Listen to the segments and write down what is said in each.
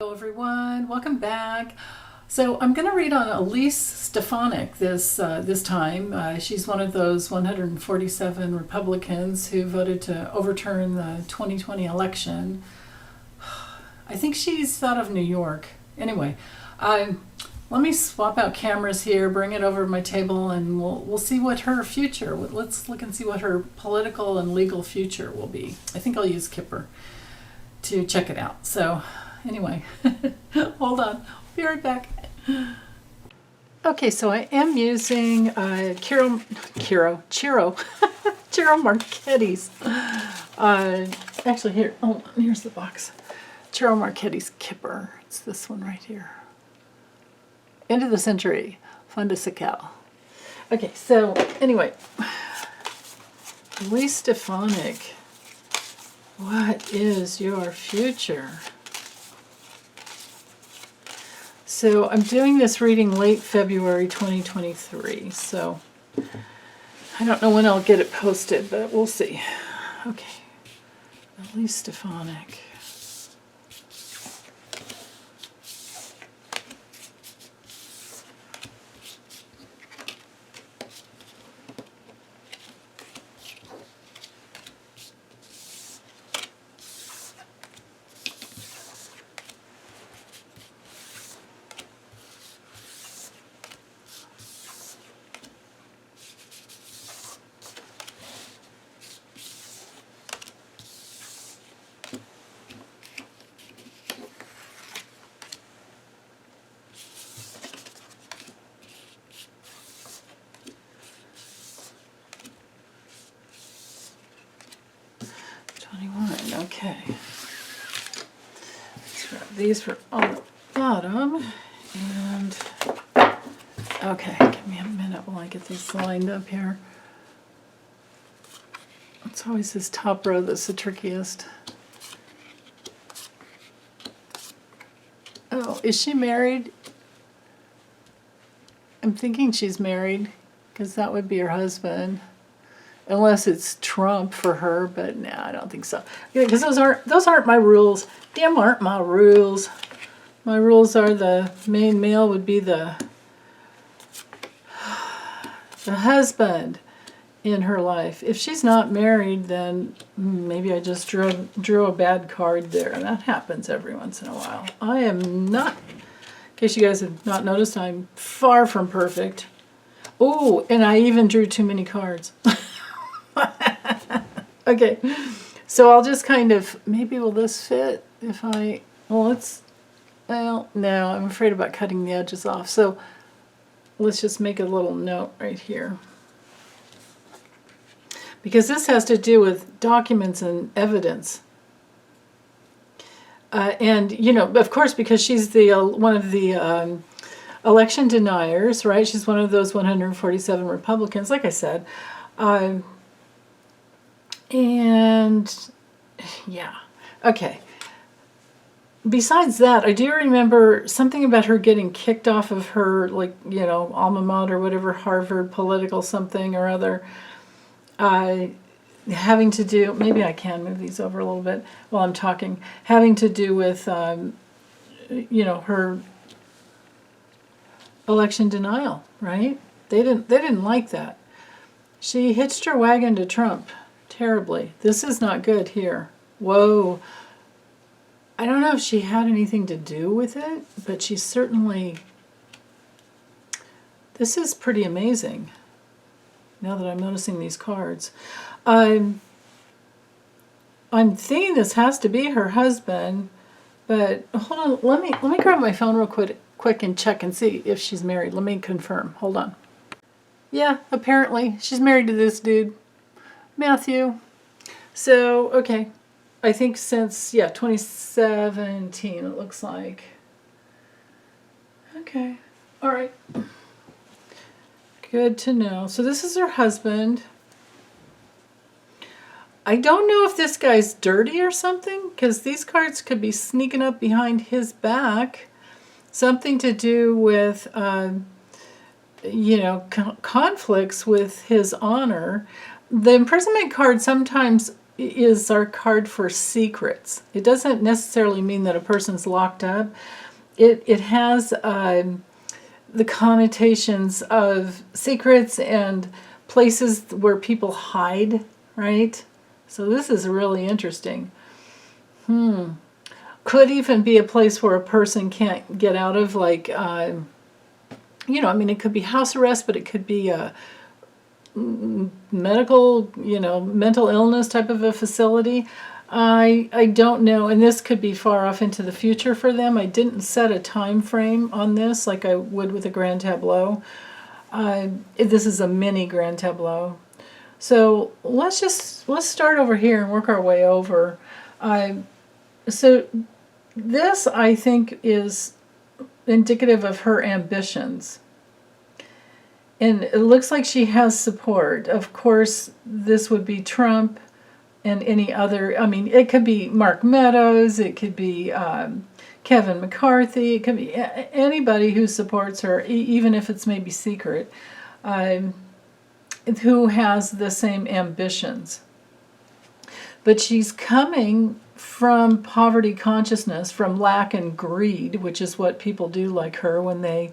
Hello everyone, welcome back. So I'm going to read on Elise Stefanik this time. She's one of those 147 Republicans who voted to overturn the 2020 election. I think she's out of New York. Anyway, let me swap out cameras here, bring it over to my table, and we'll see what her future. Let's look and see what her political and legal future will be. I think I'll use Kipper to check it out. So. Anyway, hold on. I'll be right back. Okay, so I am using Ciro Marchetti's. Actually, here, hold on, here's the box. Ciro Marchetti's Kipper. It's this one right here. End of the century, Fundacical. Okay, so anyway, Elise Stefanik, what is your future? So I'm doing this reading late February 2023, so I don't know when I'll get it posted, but we'll see. Okay, Elise Stefanik. Okay, let's grab these for on the bottom, and okay, give me a minute while I get these lined up here. It's always this top row that's the trickiest. Oh, is she married? I'm thinking she's married, because that would be her husband. Unless it's Trump for her, but no, I don't think so. Because those aren't my rules. Damn, aren't my rules. My rules are the main male would be the husband in her life. If she's not married, then maybe I just drew a bad card there. That happens every once in a while. I am not, in case you guys have not noticed, I'm far from perfect. Oh, and I even drew too many cards. Okay, so I'll just kind of, maybe will this fit if I, well, no, I'm afraid about cutting the edges off. So let's just make a little note right here. Because this has to do with documents and evidence. And, you know, of course, because she's the one of the election deniers, right? She's one of those 147 Republicans, like I said. And yeah, okay. Besides that, I do remember something about her getting kicked off of her, like, you know, alma mater, whatever, Harvard political something or other, having to do, maybe I can move these over a little bit while I'm talking, having to do with, you know, her election denial, right? They didn't like that. She hitched her wagon to Trump. Terribly. This is not good here. Whoa. I don't know if she had anything to do with it, but she certainly... This is pretty amazing, now that I'm noticing these cards. I'm thinking this has to be her husband, but hold on. Let me grab my phone real quick and check and see if she's married. Let me confirm. Hold on. Yeah, apparently. She's married to this dude. Matthew. So, okay. I think since, yeah, 2017 it looks like. Okay. All right. Good to know. So this is her husband. I don't know if this guy's dirty or something, because these cards could be sneaking up behind his back. Something to do with, you know, conflicts with his honor. The imprisonment card sometimes is our card for secrets. It doesn't necessarily mean that a person's locked up. It has the connotations of secrets and places where people hide, right? So this is really interesting. Could even be a place where a person can't get out of, like, it could be house arrest, but it could be a medical, mental illness type of a facility. I don't know, and this could be far off into the future for them. I didn't set a time frame on this like I would with a grand tableau. This is a mini grand tableau. So let's start over here and work our way over. So this, I think, is indicative of her ambitions. And it looks like she has support. Of course, this would be Trump and any other, it could be Mark Meadows, it could be Kevin McCarthy, it could be anybody who supports her, even if it's maybe secret, who has the same ambitions. But she's coming from poverty consciousness, from lack and greed, which is what people do like her when they,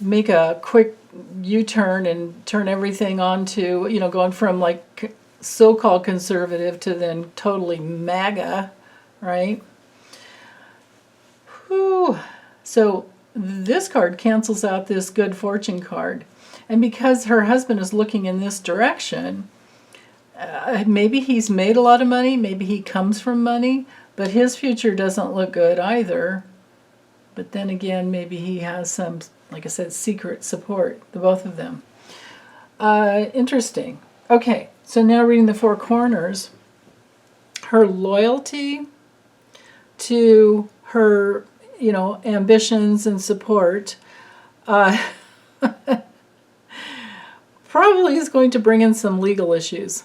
make a quick U-turn and turn everything onto, going from like so-called conservative to then totally MAGA, right? Whew. So this card cancels out this good fortune card. And because her husband is looking in this direction, maybe he's made a lot of money, maybe he comes from money, but his future doesn't look good either. But then again, maybe he has some, like I said, secret support, the both of them. Interesting. Okay, so now reading the four corners. Her loyalty to her, ambitions and support probably is going to bring in some legal issues.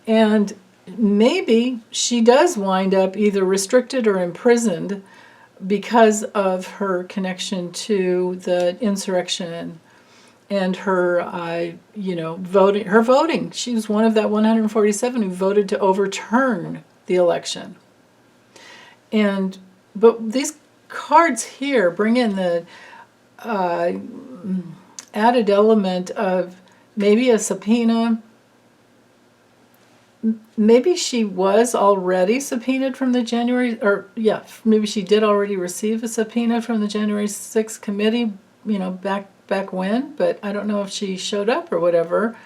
And maybe she does wind up either restricted or imprisoned because of her connection to the insurrection and her, voting. Her voting. She was one of that 147 who voted to overturn the election. But these cards here bring in the added element of maybe a subpoena. Maybe she was already subpoenaed from the maybe she did already receive a subpoena from the January 6th committee, back when, but I don't know if she showed up or whatever.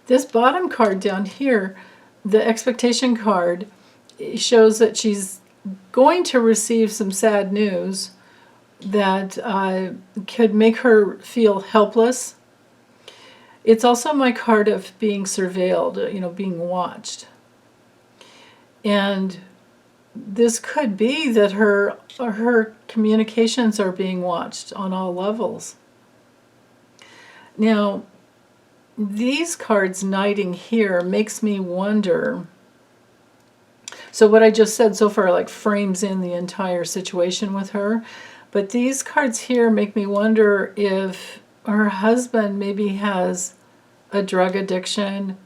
This bottom card down here, the expectation card, shows that she's going to receive some sad news that could make her feel helpless. It's also my card of being surveilled, being watched. And this could be that her communications are being watched on all levels. Now, these cards knighting here makes me wonder. So what I just said so far like frames in the entire situation with her. But these cards here make me wonder if her husband maybe has a drug addiction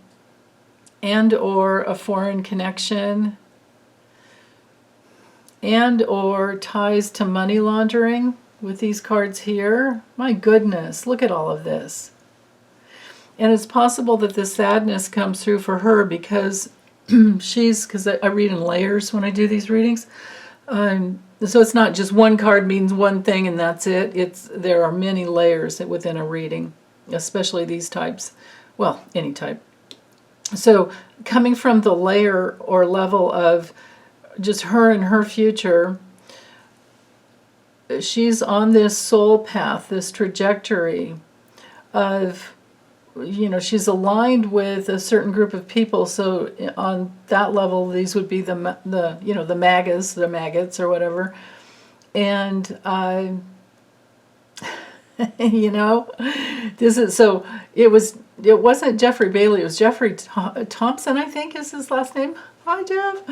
and or a foreign connection and or ties to money laundering with these cards here. My goodness, look at all of this. And it's possible that the sadness comes through for her because because I read in layers when I do these readings. So it's not just one card means one thing and that's it. There are many layers within a reading, especially these types. Well, any type. So coming from the layer or level of just her and her future, she's on this soul path, this trajectory of, she's aligned with a certain group of people. So on that level, these would be the MAGAs, the maggots or whatever. And, this is, so it wasn't Jeffrey Bailey, it was Jeffrey Thompson, I think is his last name. Hi, Jeff.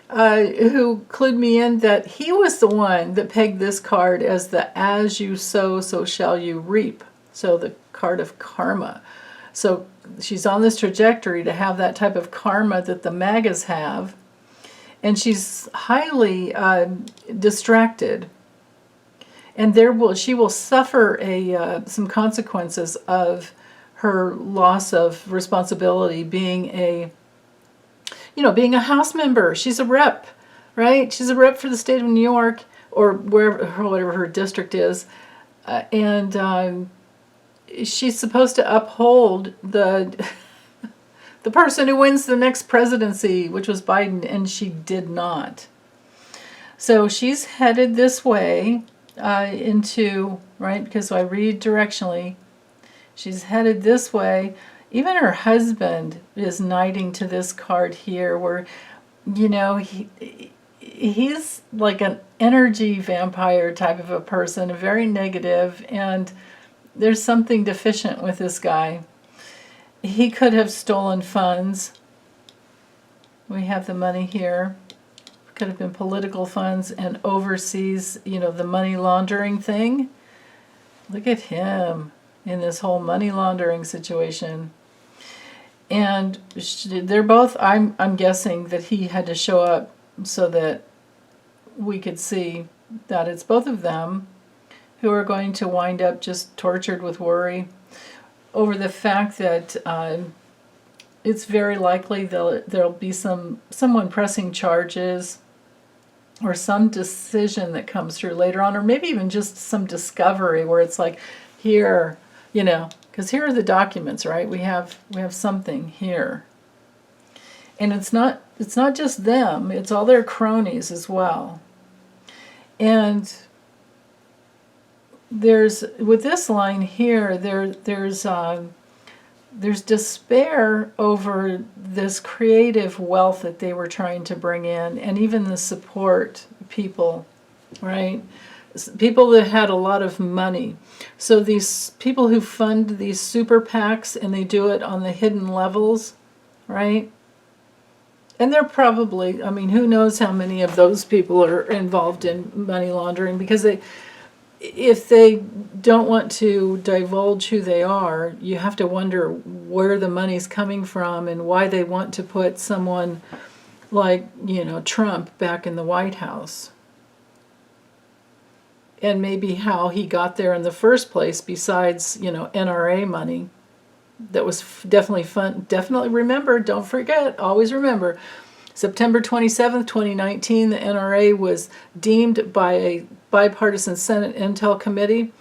Who clued me in that he was the one that pegged this card as the as you sow, so shall you reap. So the card of karma. So she's on this trajectory to have that type of karma that the magas have. And she's highly distracted. And she will suffer some consequences of her loss of responsibility, being a House member. She's a rep, right? She's a rep for the state of New York, or whatever her district is, and she's supposed to uphold the the person who wins the next presidency, which was Biden, and she did not. So she's headed this way right, because I read directionally. She's headed this way. Even her husband is knighting to this card here, where, he's like an energy vampire type of a person, very negative, and there's something deficient with this guy. He could have stolen funds. We have the money here. Could have been political funds and overseas, the money laundering thing. Look at him in this whole money laundering situation. And they're both, I'm guessing that he had to show up so that we could see that it's both of them who are going to wind up just tortured with worry over the fact that it's very likely there'll be someone pressing charges, or some decision that comes through later on, or maybe even just some discovery where it's like, here, because here are the documents, right? We have something here. And it's not just them, it's all their cronies as well. And with this line here, there's despair over this creative wealth that they were trying to bring in, and even the support people, right? People that had a lot of money. So these people who fund these super PACs, and they do it on the hidden levels, right? And they're probably, who knows how many of those people are involved in money laundering, because if they don't want to divulge who they are, you have to wonder where the money's coming from and why they want to put someone like, Trump back in the White House. And maybe how he got there in the first place, besides, NRA money. That was definitely fun. Definitely remember, don't forget, always remember, September 27th, 2019, the NRA was deemed by a bipartisan Senate Intel Committee,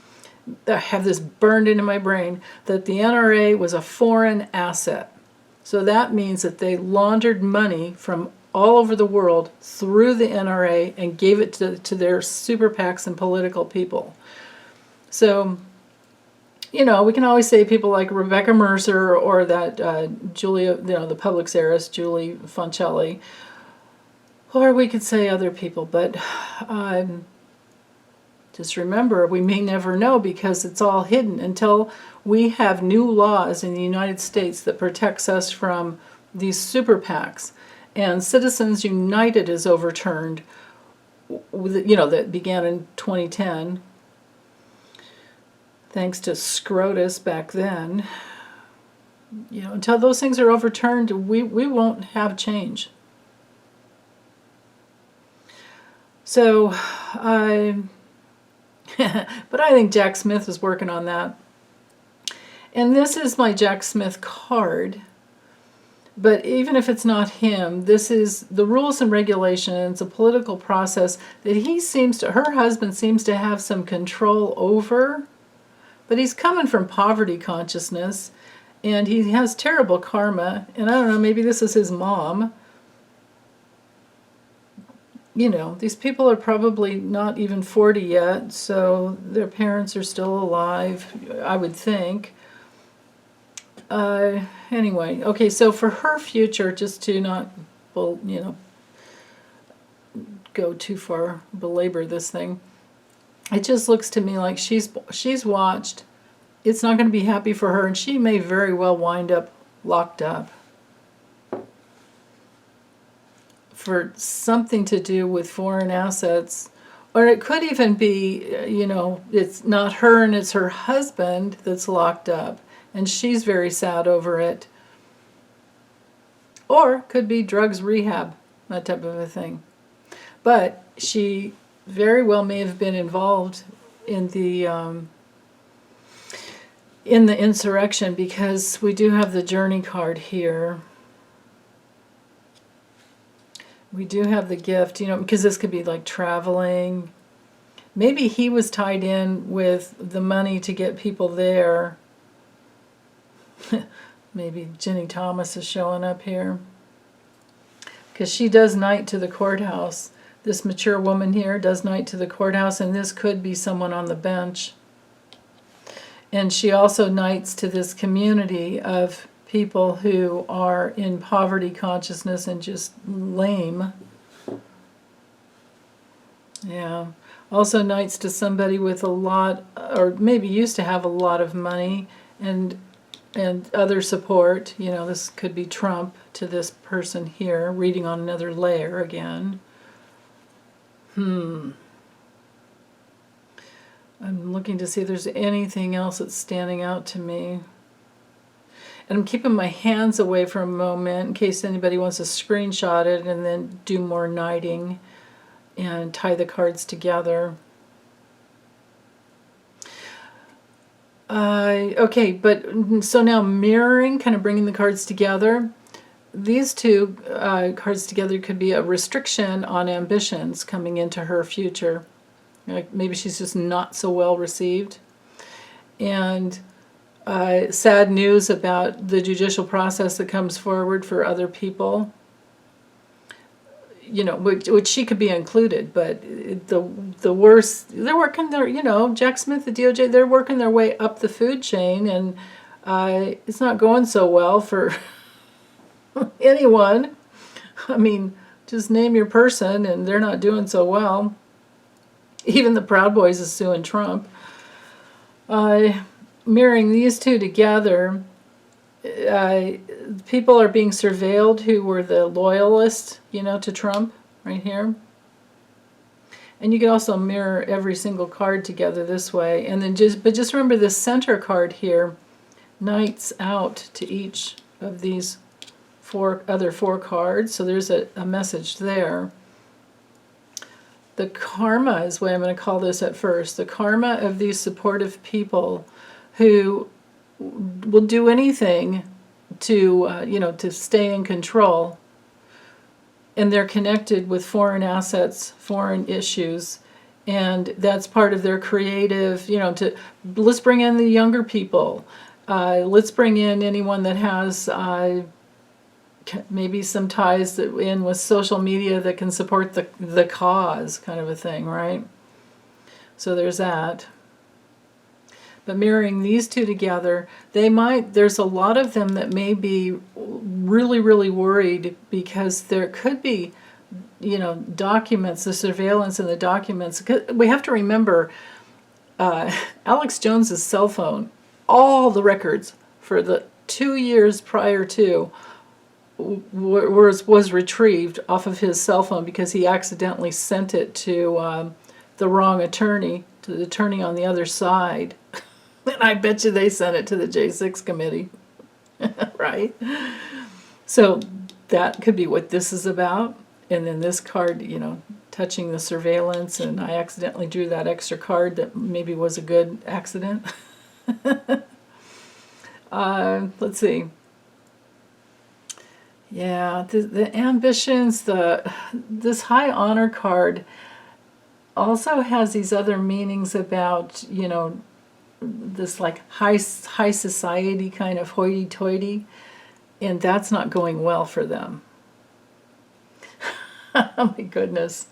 I have this burned into my brain, that the NRA was a foreign asset. So that means that they laundered money from all over the world through the NRA and gave it to their super PACs and political people. So, we can always say people like Rebecca Mercer, or that Julia, the Publix heiress, Julie Foncelli, or we could say other people, but just remember, we may never know, because it's all hidden until we have new laws in the United States that protects us from these super PACs. And Citizens United is overturned, that began in 2010, thanks to Scrotus back then. Until those things are overturned, we won't have change. So, but I think Jack Smith is working on that. And this is my Jack Smith card. But even if it's not him, this is the rules and regulations, a political process that her husband seems to have some control over. But he's coming from poverty consciousness, and he has terrible karma. And I don't know, maybe this is his mom. These people are probably not even 40 yet, so their parents are still alive, I would think. Anyway, okay, so for her future, just to not, go too far, belabor this thing, it just looks to me like she's watched. It's not going to be happy for her, and she may very well wind up locked up for something to do with foreign assets. Or it could even be, it's not her and it's her husband that's locked up. and she's very sad over it. Or could be drugs rehab, that type of a thing. But she very well may have been involved in the insurrection, because we do have the journey card here. We do have the gift, because this could be like traveling. Maybe he was tied in with the money to get people there. Maybe Ginny Thomas is showing up here, because she does knight to the courthouse. This mature woman here does knight to the courthouse, and this could be someone on the bench. And she also knights to this community of people who are in poverty consciousness and just lame. Yeah. Also knights to somebody with a lot, or maybe used to have a lot of money and other support. This could be Trump to this person here, reading on another layer again. I'm looking to see if there's anything else that's standing out to me. And I'm keeping my hands away for a moment in case anybody wants to screenshot it and then do more knighting and tie the cards together. Okay, but so now mirroring, kind of bringing the cards together. These two cards together could be a restriction on ambitions coming into her future. Like maybe she's just not so well received. And sad news about the judicial process that comes forward for other people. Which she could be included, but the worst, they're working their, Jack Smith, the DOJ, they're working their way up the food chain, and it's not going so well for anyone. I mean, just name your person, and they're not doing so well. Even the Proud Boys is suing Trump. Mirroring these two together, people are being surveilled who were the loyalists, to Trump, right here. And you can also mirror every single card together this way. And then just remember this center card here, knights out to each of these other four cards. So there's a message there. The karma is what I'm going to call this at first. The karma of these supportive people who will do anything to, to stay in control. And they're connected with foreign assets, foreign issues. And that's part of their creative, let's bring in the younger people. Let's bring in anyone that has maybe some ties in with social media that can support the cause, kind of a thing, right? So there's that. But mirroring these two together, there's a lot of them that may be really, really worried because there could be, documents, the surveillance and the documents. We have to remember Alex Jones's cell phone, all the records for the 2 years prior to was retrieved off of his cell phone because he accidentally sent it to the wrong attorney, to the attorney on the other side. And I bet you they sent it to the J6 committee, right? So that could be what this is about. And then this card, touching the surveillance, and I accidentally drew that extra card that maybe was a good accident. Let's see. Yeah, the ambitions, this high honor card also has these other meanings about, this like high society kind of hoity-toity, and that's not going well for them. Oh my goodness.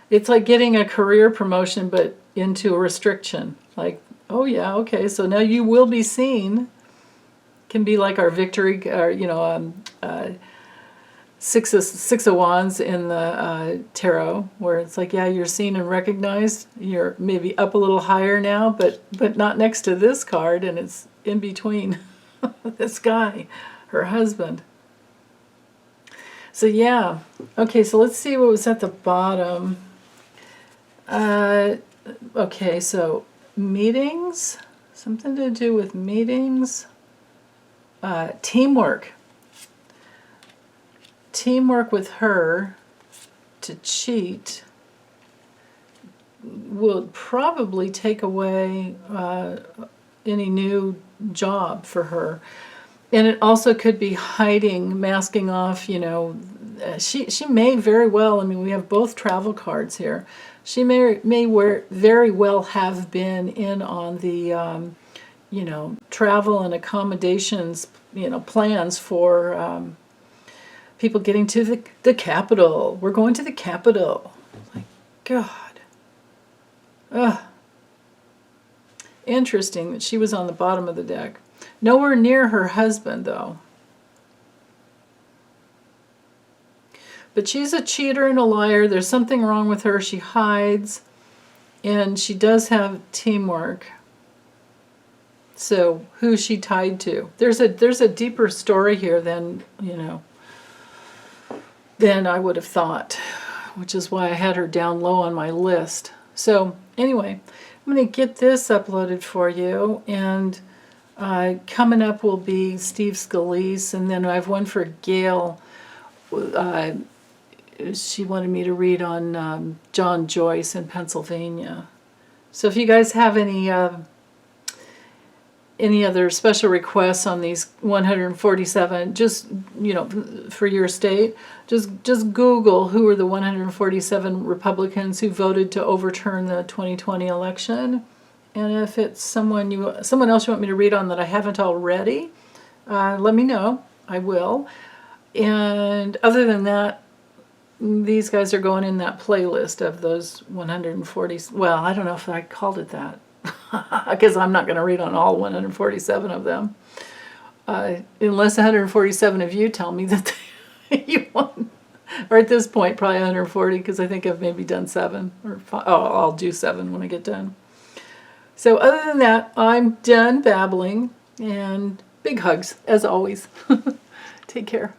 It's like getting a career promotion but into a restriction. Like, oh yeah, okay, so now you will be seen. Can be like our victory, or Six of Wands in the tarot, where it's like, yeah, you're seen and recognized. You're maybe up a little higher now, but not next to this card, and it's in between this guy, her husband. So yeah, okay. So let's see what was at the bottom. Okay, so meetings, something to do with meetings, teamwork. Teamwork with her to cheat will probably take away any new job for her. And it also could be hiding, masking off, you know, she may very well, I mean, we have both travel cards here. She may very well have been in on the, you know, travel and accommodations, you know, plans for people getting to the capital. We're going to the capital. My God. Ugh. Interesting that she was on the bottom of the deck. Nowhere near her husband, though. But she's a cheater and a liar. There's something wrong with her. She hides. And she does have teamwork. So who's she tied to? There's a deeper story here than, you know, than I would have thought, which is why I had her down low on my list. So anyway, I'm going to get this uploaded for you, and coming up will be Steve Scalise, and then I have one for Gail. She wanted me to read on John Joyce in Pennsylvania. So if you guys have any other special requests on these 147, just, you know, for your state, just Google who are the 147 Republicans who voted to overturn the 2020 election. And if it's someone else you want me to read on that I haven't already, let me know. I will. And other than that, these guys are going in that playlist of those 140. Well, I don't know if I called it that, because I'm not going to read on all 147 of them. Unless 147 of you tell me that you want, or at this point, probably 140, because I think I've maybe done 7 or 5. Oh, I'll do 7 when I get done. So other than that, I'm done babbling, and big hugs, as always. Take care.